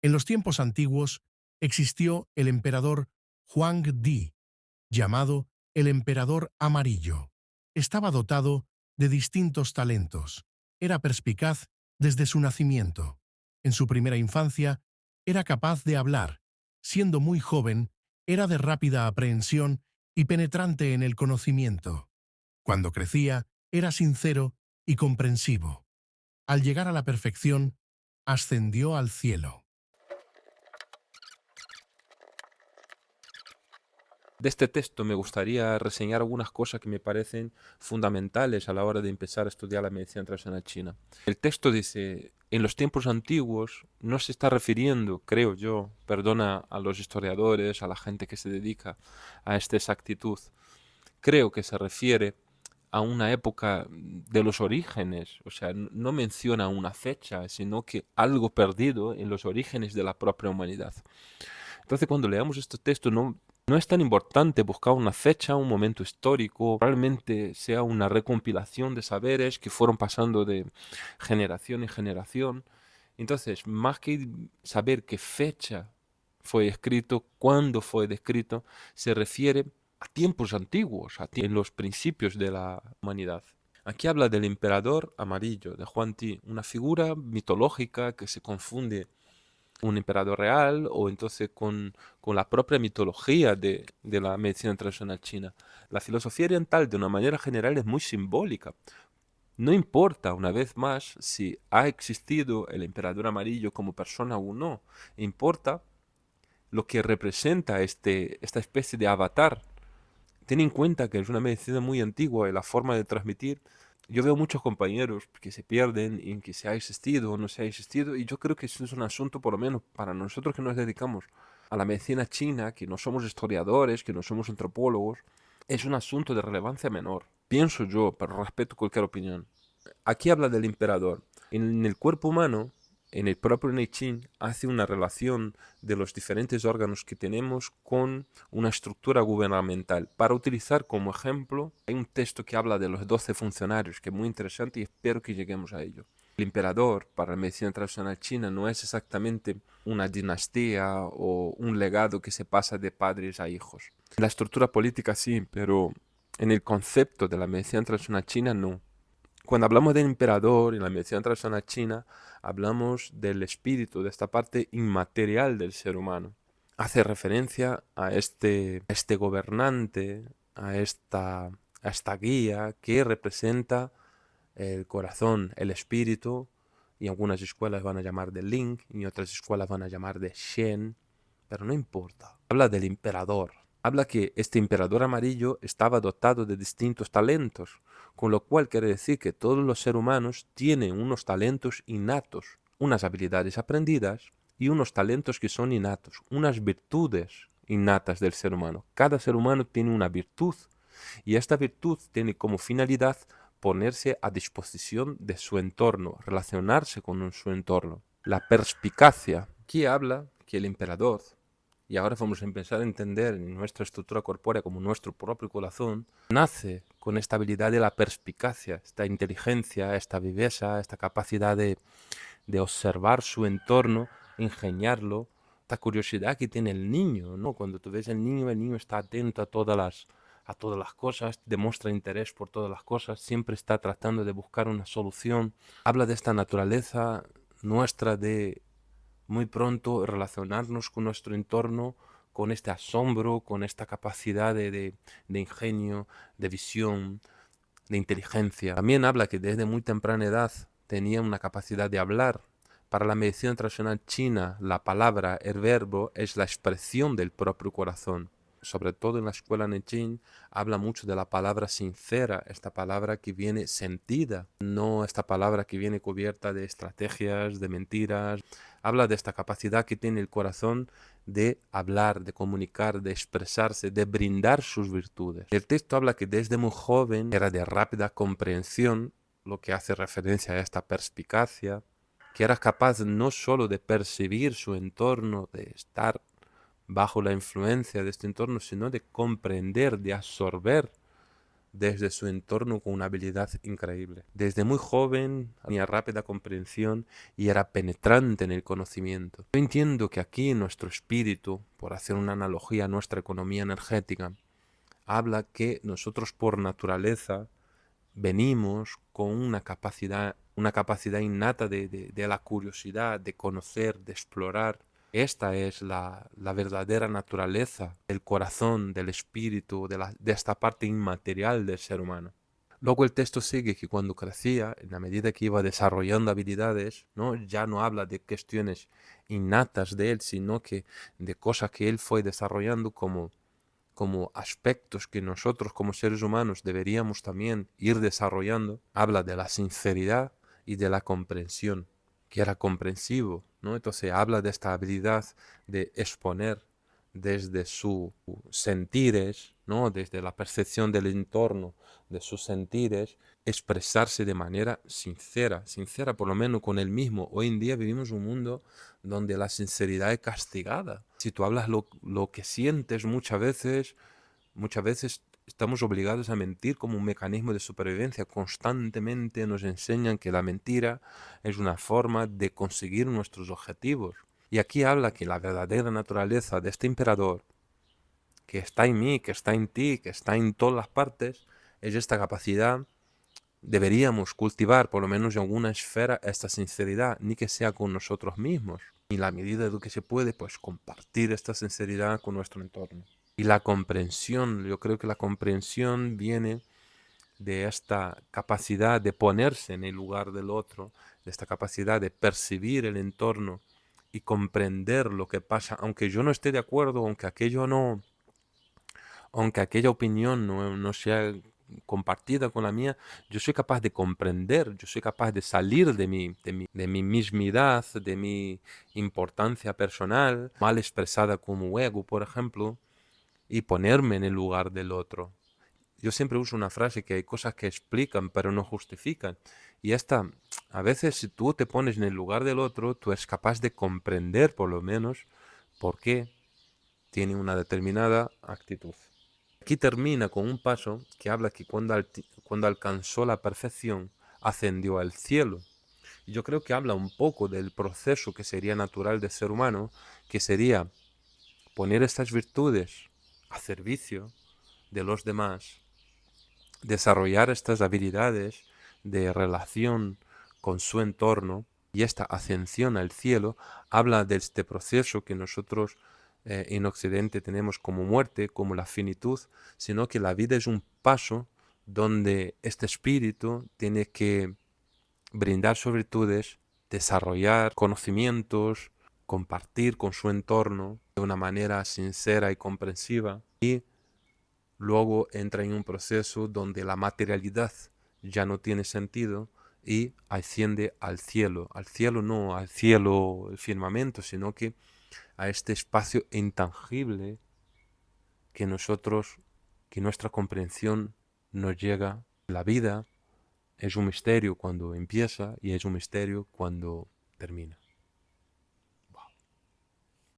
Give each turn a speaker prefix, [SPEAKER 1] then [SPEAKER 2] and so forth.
[SPEAKER 1] En los tiempos antiguos existió el emperador Huang Di, llamado el emperador amarillo. Estaba dotado de distintos talentos. Era perspicaz desde su nacimiento. En su primera infancia, era capaz de hablar. Siendo muy joven, era de rápida aprehensión y penetrante en el conocimiento. Cuando crecía, era sincero y comprensivo. Al llegar a la perfección, ascendió al cielo.
[SPEAKER 2] De este texto me gustaría reseñar algunas cosas que me parecen fundamentales a la hora de empezar a estudiar la medicina tradicional china. El texto dice, en los tiempos antiguos no se está refiriendo, creo yo, perdona a los historiadores, a la gente que se dedica a esta exactitud, creo que se refiere a una época de los orígenes, o sea, no menciona una fecha, sino que algo perdido en los orígenes de la propia humanidad. Entonces, cuando leamos este texto, no es tan importante buscar una fecha, un momento histórico, probablemente sea una recompilación de saberes que fueron pasando de generación en generación. Entonces, más que saber qué fecha fue escrito, cuándo fue descrito, se refiere a tiempos antiguos, en los principios de la humanidad. Aquí habla del emperador amarillo, de Huang Ti, una figura mitológica que se confunde un emperador real o entonces con la propia mitología de la medicina tradicional china. La filosofía oriental, de una manera general, es muy simbólica. No importa, una vez más, si ha existido el emperador amarillo como persona o no. Importa lo que representa esta especie de avatar. Ten en cuenta que es una medicina muy antigua y la forma de transmitir. Yo veo muchos compañeros que se pierden en que se ha existido o no se ha existido, y yo creo que eso es un asunto, por lo menos para nosotros que nos dedicamos a la medicina china, que no somos historiadores, que no somos antropólogos, es un asunto de relevancia menor. Pienso yo, pero respeto cualquier opinión. Aquí habla del emperador. En el cuerpo humano, en el propio I Ching, hace una relación de los diferentes órganos que tenemos con una estructura gubernamental. Para utilizar como ejemplo, hay un texto que habla de los 12 funcionarios, que es muy interesante y espero que lleguemos a ello. El emperador para la medicina tradicional china no es exactamente una dinastía o un legado que se pasa de padres a hijos. La estructura política sí, pero en el concepto de la medicina tradicional china no. Cuando hablamos del emperador en la medicina tradicional china, hablamos del espíritu, de esta parte inmaterial del ser humano. Hace referencia a este gobernante, a esta guía que representa el corazón, el espíritu, y algunas escuelas van a llamar de Ling, y otras escuelas van a llamar de Shen, pero no importa. Habla del emperador. Habla que este emperador amarillo estaba dotado de distintos talentos, con lo cual quiere decir que todos los seres humanos tienen unos talentos innatos, unas habilidades aprendidas y unos talentos que son innatos, unas virtudes innatas del ser humano. Cada ser humano tiene una virtud y esta virtud tiene como finalidad ponerse a disposición de su entorno, relacionarse con su entorno. La perspicacia. Aquí habla que el emperador, y ahora vamos a empezar a entender en nuestra estructura corpórea como nuestro propio corazón, nace con esta habilidad de la perspicacia, esta inteligencia, esta viveza, esta capacidad de observar su entorno, ingeniarlo, esta curiosidad que tiene el niño, ¿no? Cuando tú ves al niño, el niño está atento a todas las cosas, demuestra interés por todas las cosas, siempre está tratando de buscar una solución. Habla de esta naturaleza nuestra de muy pronto relacionarnos con nuestro entorno, con este asombro, con esta capacidad de ingenio, de visión, de inteligencia. También habla que desde muy temprana edad tenía una capacidad de hablar. Para la medicina tradicional china, la palabra, el verbo, es la expresión del propio corazón. Sobre todo en la escuela Nechin, habla mucho de la palabra sincera, esta palabra que viene sentida, no esta palabra que viene cubierta de estrategias, de mentiras. Habla de esta capacidad que tiene el corazón de hablar, de comunicar, de expresarse, de brindar sus virtudes. El texto habla que desde muy joven era de rápida comprensión, lo que hace referencia a esta perspicacia, que era capaz no solo de percibir su entorno, de estar bajo la influencia de este entorno, sino de comprender, de absorber, desde su entorno con una habilidad increíble. Desde muy joven tenía rápida comprensión y era penetrante en el conocimiento. Yo entiendo que aquí nuestro espíritu, por hacer una analogía a nuestra economía energética, habla que nosotros por naturaleza venimos con una capacidad innata de la curiosidad, de conocer, de explorar. Esta es la verdadera naturaleza del corazón, del espíritu, de esta parte inmaterial del ser humano. Luego el texto sigue que cuando crecía, en la medida que iba desarrollando habilidades, ¿no? Ya no habla de cuestiones innatas de él, sino que de cosas que él fue desarrollando como aspectos que nosotros como seres humanos deberíamos también ir desarrollando. Habla de la sinceridad y de la comprensión, que era comprensivo, ¿no? Entonces habla de esta habilidad de exponer desde sus sentires, ¿no? Desde la percepción del entorno, de sus sentires, expresarse de manera sincera por lo menos con él mismo. Hoy en día vivimos un mundo donde la sinceridad es castigada. Si tú hablas lo que sientes muchas veces estamos obligados a mentir como un mecanismo de supervivencia. Constantemente nos enseñan que la mentira es una forma de conseguir nuestros objetivos. Y aquí habla que la verdadera naturaleza de este emperador, que está en mí, que está en ti, que está en todas las partes, es esta capacidad. Deberíamos cultivar, por lo menos en alguna esfera, esta sinceridad, ni que sea con nosotros mismos. Y en la medida de lo que se puede, pues compartir esta sinceridad con nuestro entorno. Y la comprensión, yo creo que la comprensión viene de esta capacidad de ponerse en el lugar del otro, de esta capacidad de percibir el entorno y comprender lo que pasa, aunque yo no esté de acuerdo, aunque aquella opinión no sea compartida con la mía, yo soy capaz de comprender, yo soy capaz de salir de mi mismidad, de mi importancia personal, mal expresada como ego, por ejemplo, y ponerme en el lugar del otro. Yo siempre uso una frase que hay cosas que explican pero no justifican. Y esta, a veces si tú te pones en el lugar del otro, tú eres capaz de comprender por lo menos por qué tiene una determinada actitud. Aquí termina con un paso que habla que cuando alcanzó la perfección, ascendió al cielo. Y yo creo que habla un poco del proceso que sería natural del ser humano, que sería poner estas virtudes a servicio de los demás, desarrollar estas habilidades de relación con su entorno, y esta ascensión al cielo habla de este proceso que nosotros en Occidente tenemos como muerte, como la finitud, sino que la vida es un paso donde este espíritu tiene que brindar sus virtudes, desarrollar conocimientos, compartir con su entorno de una manera sincera y comprensiva, y luego entra en un proceso donde la materialidad ya no tiene sentido y asciende al cielo no al cielo, el firmamento, sino que a este espacio intangible que que nuestra comprensión nos llega. La vida es un misterio cuando empieza y es un misterio cuando termina.